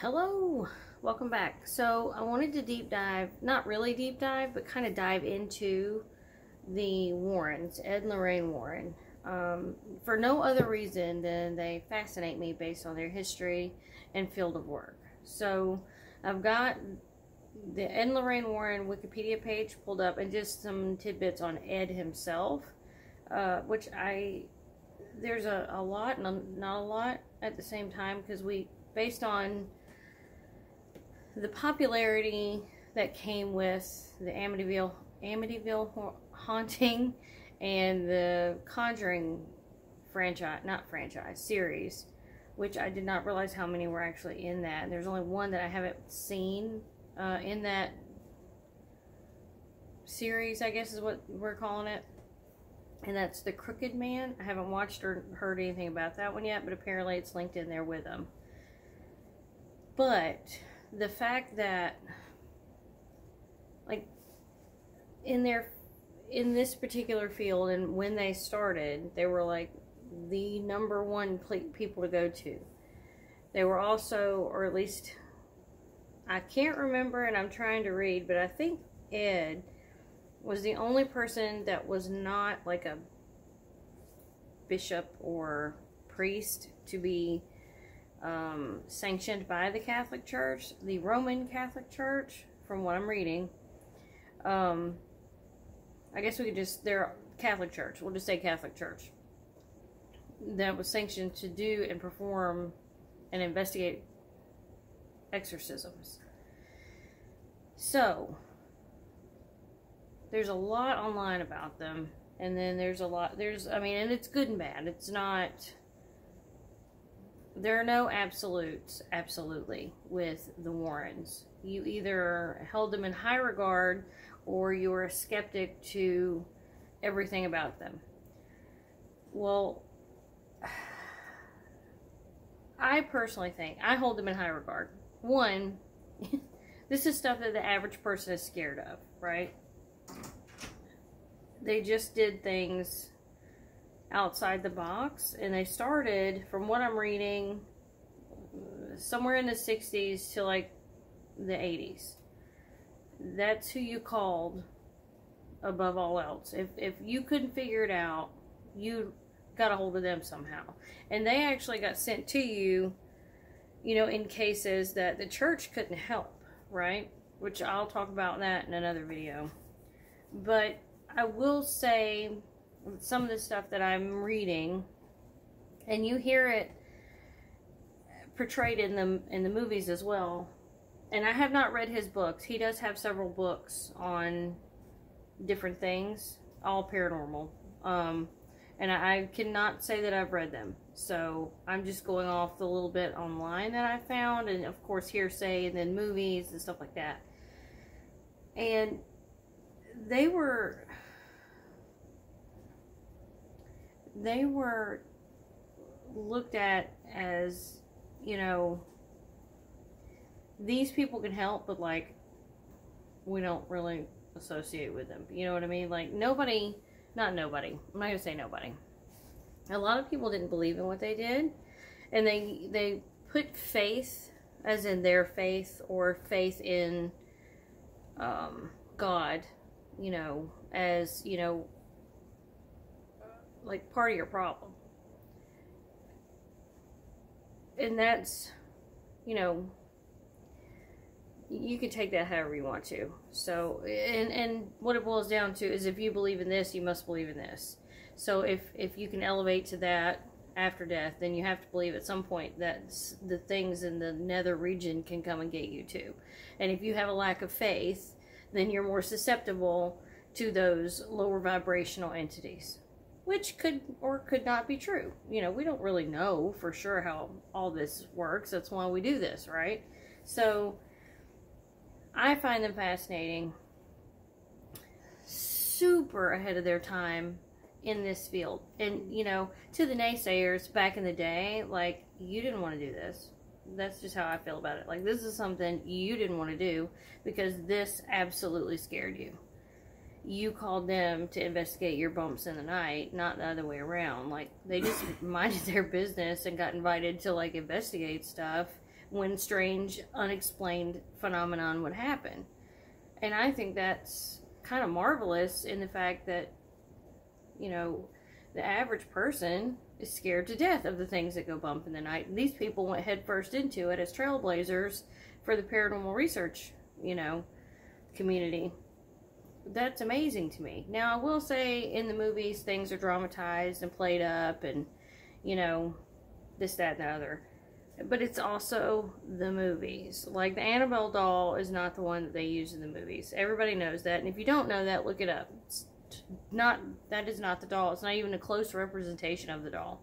Hello, welcome back. So I wanted to deep dive, not really deep dive, but kind of dive into the Warrens, Ed and Lorraine Warren, for no other reason than they fascinate me based on their history and field of work. So I've got the Ed and Lorraine Warren Wikipedia page pulled up and just some tidbits on Ed himself, there's a lot and not a lot at the same time, because based on the popularity that came with the Amityville haunting and the Conjuring series, which I did not realize how many were actually in that. And there's only one that I haven't seen in that series, I guess is what we're calling it. And that's The Crooked Man. I haven't watched or heard anything about that one yet, but apparently it's linked in there with them. But the fact that, like, in this particular field, and when they started, they were like the number one people to go to. They were also, or at least I can't remember, and I'm trying to read, but I think Ed was the only person that was not like a bishop or priest to be sanctioned by the Catholic Church, the Roman Catholic Church, from what I'm reading. I guess we could just, they're Catholic Church, we'll just say Catholic Church, that was sanctioned to do and perform and investigate exorcisms. So there's a lot online about them, and then and it's good and bad. It's not, there are no absolutes, absolutely, with the Warrens. You either held them in high regard, or you were a skeptic to everything about them. Well, I personally think I hold them in high regard. One, this is stuff that the average person is scared of, right? They just did things outside the box, and they started, from what I'm reading, somewhere in the 60s to like the 80s. That's who you called above all else. If you couldn't figure it out, you got a hold of them somehow. And they actually got sent to you, in cases that the church couldn't help, right? Which I'll talk about that in another video. But I will say some of the stuff that I'm reading, and you hear it portrayed in the movies as well. And I have not read his books. He does have several books on different things, all paranormal. And I cannot say that I've read them. So I'm just going off the little bit online that I found, and of course hearsay, and then movies and stuff like that. And they were looked at as, these people can help, but like, we don't really associate with them. You know what I mean? Like, not nobody. I'm not going to say nobody. A lot of people didn't believe in what they did, and they put faith, as in their faith, or faith in God, as, like part of your problem. And that's, you can take that however you want to. So, and what it boils down to is, if you believe in this, you must believe in this. So if you can elevate to that after death, then you have to believe at some point that the things in the nether region can come and get you too. And if you have a lack of faith, then you're more susceptible to those lower vibrational entities, which could or could not be true. We don't really know for sure how all this works. That's why we do this, right? So I find them fascinating, super ahead of their time in this field. And, to the naysayers back in the day, like, you didn't want to do this. That's just how I feel about it. Like, this is something you didn't want to do because this absolutely scared you. You called them to investigate your bumps in the night, not the other way around. Like, they just minded their business and got invited to, like, investigate stuff, when strange, unexplained phenomenon would happen. And I think that's kind of marvelous in the fact that, you know, the average person is scared to death of the things that go bump in the night. And these people went headfirst into it as trailblazers for the paranormal research, you know, community. That's amazing to me. Now, I will say in the movies, things are dramatized and played up and, you know, this, that, and the other. But it's also the movies. Like, the Annabelle doll is not the one that they use in the movies. Everybody knows that. And if you don't know that, look it up. That is not the doll. It's not even a close representation of the doll.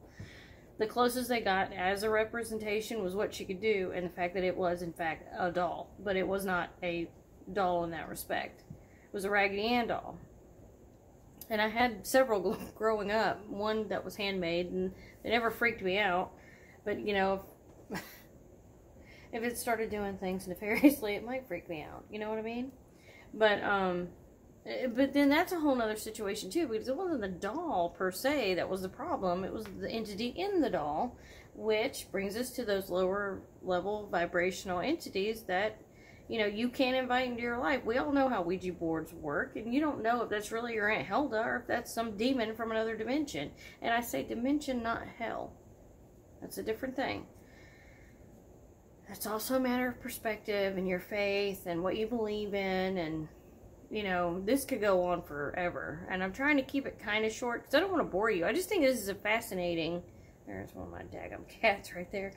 The closest they got as a representation was what she could do, and the fact that it was, in fact, a doll. But it was not a doll in that respect. It was a Raggedy Ann doll. And I had several growing up. One that was handmade, and they never freaked me out. But, you know, if it started doing things nefariously, it might freak me out. You know what I mean? But then that's a whole nother situation too, because it wasn't the doll per se that was the problem. It was the entity in the doll, which brings us to those lower level vibrational entities that, you know, you can't invite into your life. We all know how Ouija boards work, and you don't know if that's really your Aunt Hilda or if that's some demon from another dimension. And I say dimension, not hell. That's a different thing. It's also a matter of perspective and your faith and what you believe in, and, you know, this could go on forever. And I'm trying to keep it kind of short because I don't want to bore you. I just think this is a fascinating... There's one of my daggum cats right there.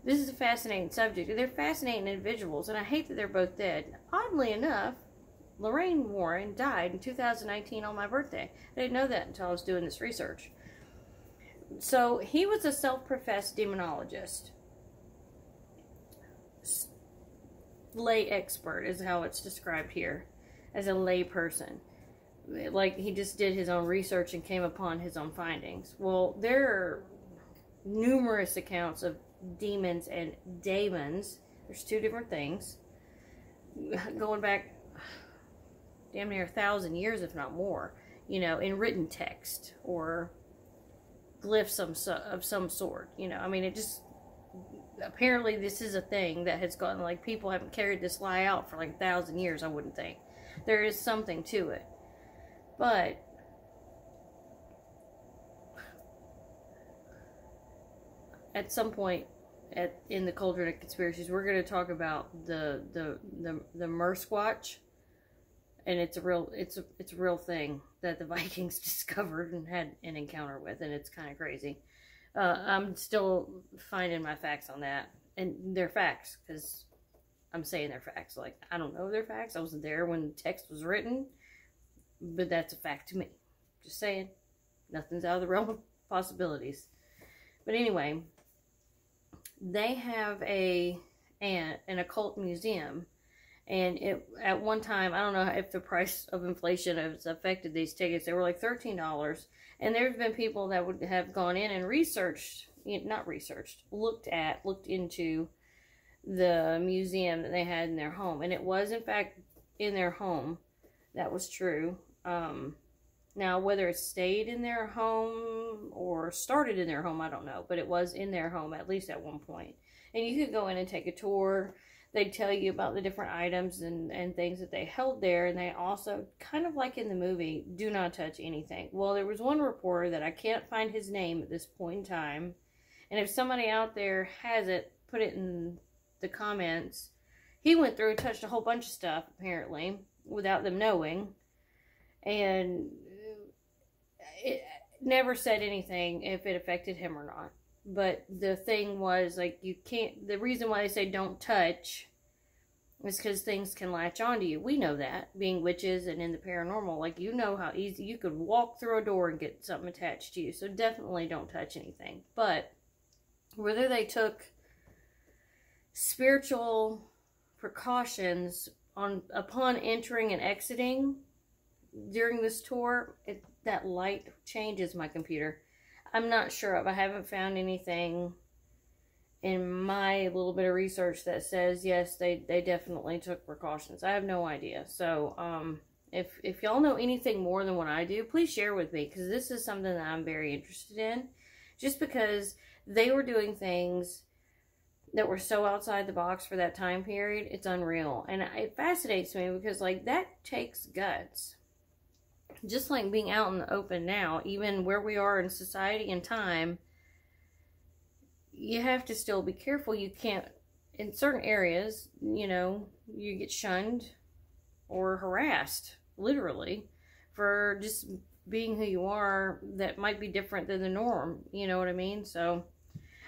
This is a fascinating subject. They're fascinating individuals, and I hate that they're both dead. Oddly enough, Lorraine Warren died in 2019 on my birthday. I didn't know that until I was doing this research. So, he was a self-professed demonologist. Lay expert is how it's described here. As a lay person. Like, he just did his own research and came upon his own findings. Well, there are numerous accounts of demons and daemons. There's two different things. Going back damn near 1,000 years, if not more. You know, in written text. Or glyphs of some sort. You know, I mean, it just... Apparently, this is a thing that has gotten... Like, people haven't carried this lie out for like 1,000 years, I wouldn't think. There is something to it. But at some point in the Cauldron of Conspiracies, we're going to talk about the Mersquatch, and it's a real thing that the Vikings discovered and had an encounter with, and it's kind of crazy. I'm still finding my facts on that, and they're facts because I'm saying they're facts. Like, I don't know if they're facts. I wasn't there when the text was written, but that's a fact to me. Just saying, nothing's out of the realm of possibilities. But anyway, they have an occult museum, and at one time, I don't know if the price of inflation has affected these tickets. They were like $13, and there's been people that would have gone in and looked into the museum that they had in their home, and it was in fact in their home. That was true. Now, whether it stayed in their home or started in their home, I don't know, but it was in their home at least at one point. And you could go in and take a tour. They'd tell you about the different items and things that they held there, and they also, kind of like in the movie, do not touch anything. Well, there was one reporter that I can't find his name at this point in time, and if somebody out there has it, put it in the comments. He went through and touched a whole bunch of stuff, apparently, without them knowing, and it never said anything if it affected him or not. But the thing was, like, you can't, the reason why they say don't touch is because things can latch onto you. We know that, being witches and in the paranormal. Like, you know how easy you could walk through a door and get something attached to you. So definitely don't touch anything. But whether they took spiritual precautions upon entering and exiting during this tour, that light changes my computer. I'm not sure of. I haven't found anything in my little bit of research that says yes, they definitely took precautions. I have no idea. So if y'all know anything more than what I do, please share with me, because this is something that I'm very interested in. Just because they were doing things that were so outside the box for that time period. It's unreal. And it fascinates me because, like, that takes guts. Just like being out in the open now, even where we are in society and time, you have to still be careful. You can't, in certain areas, you know, you get shunned or harassed, literally, for just being who you are that might be different than the norm. You know what I mean? So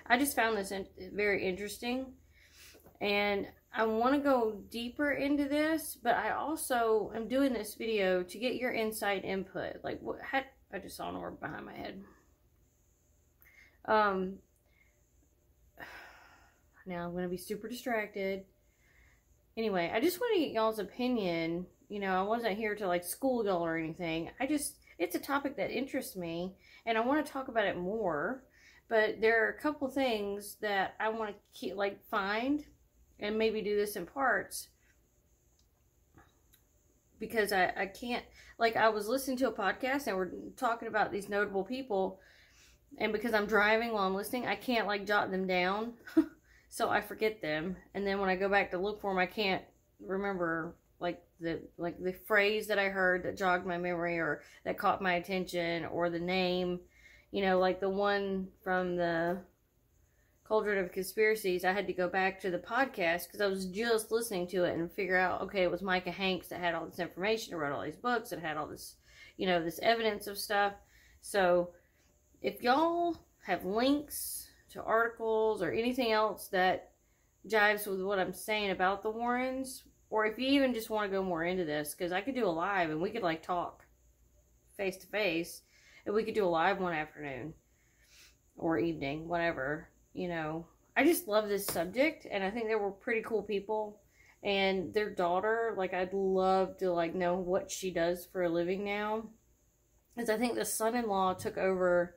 I just found this very interesting. And I want to go deeper into this, but I also am doing this video to get your inside input. Like, what? I just saw an orb behind my head. Now I'm going to be super distracted. Anyway, I just want to get y'all's opinion. You know, I wasn't here to, like, school y'all or anything. It's a topic that interests me, and I want to talk about it more. But there are a couple things that I want to find, and maybe do this in parts, because I can't, like, I was listening to a podcast and we're talking about these notable people, and because I'm driving while I'm listening, I can't, like, jot them down. So I forget them, and then when I go back to look for them, I can't remember, like the phrase that I heard that jogged my memory, or that caught my attention, or the name. You know, like the one from the Cauldron of Conspiracies, I had to go back to the podcast because I was just listening to it and figure out, okay, it was Micah Hanks that had all this information, wrote all these books, and had all this, you know, this evidence of stuff. So if y'all have links to articles or anything else that jives with what I'm saying about the Warrens, or if you even just want to go more into this, because I could do a live and we could, like, talk face to face, and we could do a live one afternoon or evening, whatever, you know. I just love this subject, and I think they were pretty cool people. And their daughter, like, I'd love to, like, know what she does for a living now, because I think the son-in-law took over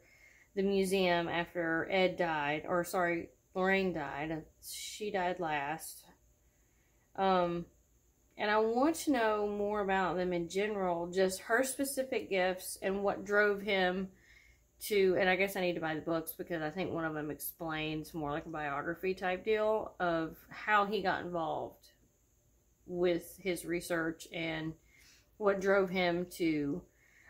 the museum after Ed died, or sorry, Lorraine died. She died last. And I want to know more about them in general, just her specific gifts and what drove him to, and I guess I need to buy the books because I think one of them explains more like a biography type deal of how he got involved with his research and what drove him to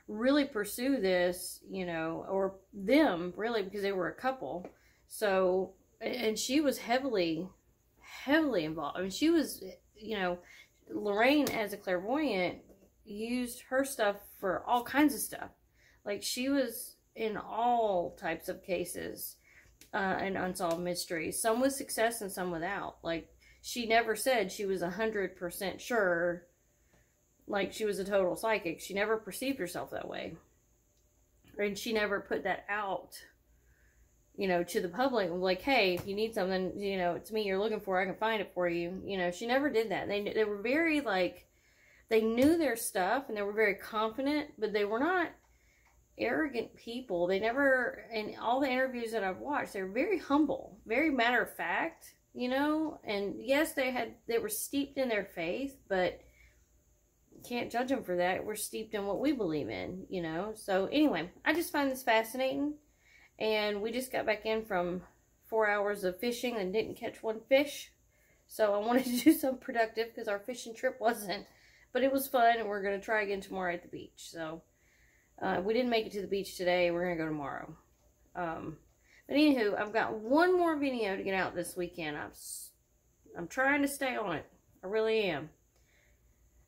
really pursue this, you know, or them, really, because they were a couple. So, and she was heavily involved. I mean, she was, you know, Lorraine, as a clairvoyant, used her stuff for all kinds of stuff. Like, she was in all types of cases and unsolved mysteries. Some with success and some without. Like, she never said she was 100% sure, like she was a total psychic. She never perceived herself that way. And she never put that out, you know, to the public. Like, hey, if you need something, you know, it's me you're looking for, I can find it for you. You know, she never did that. They were very, like, they knew their stuff, and they were very confident, but they were not arrogant people. They never, in all the interviews that I've watched, they were very humble, very matter of fact, you know. And yes, they were steeped in their faith, but can't judge them for that. We're steeped in what we believe in, you know. So anyway, I just find this fascinating. And we just got back in from 4 hours of fishing and didn't catch one fish. So I wanted to do something productive because our fishing trip wasn't. But it was fun, and we're going to try again tomorrow at the beach. So we didn't make it to the beach today. We're going to go tomorrow. But anywho, I've got one more video to get out this weekend. I'm trying to stay on it. I really am.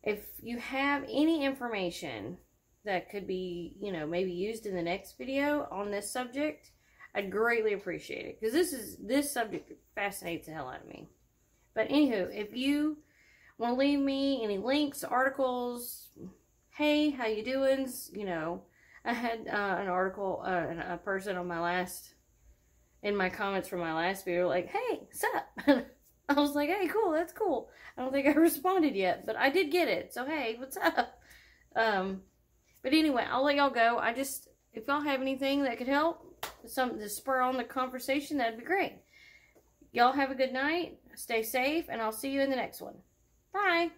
If you have any information that could be, you know, maybe used in the next video on this subject, I'd greatly appreciate it. Because this subject fascinates the hell out of me. But anywho, if you want to leave me any links, articles, hey, how you doing? You know, I had an article, a person on in my comments from my last video, like, hey, what's up? I was like, hey, cool, that's cool. I don't think I responded yet, but I did get it. So, hey, what's up? But anyway, I'll let y'all go. If y'all have anything that could help, something to spur on the conversation, that'd be great. Y'all have a good night. Stay safe, and I'll see you in the next one. Bye.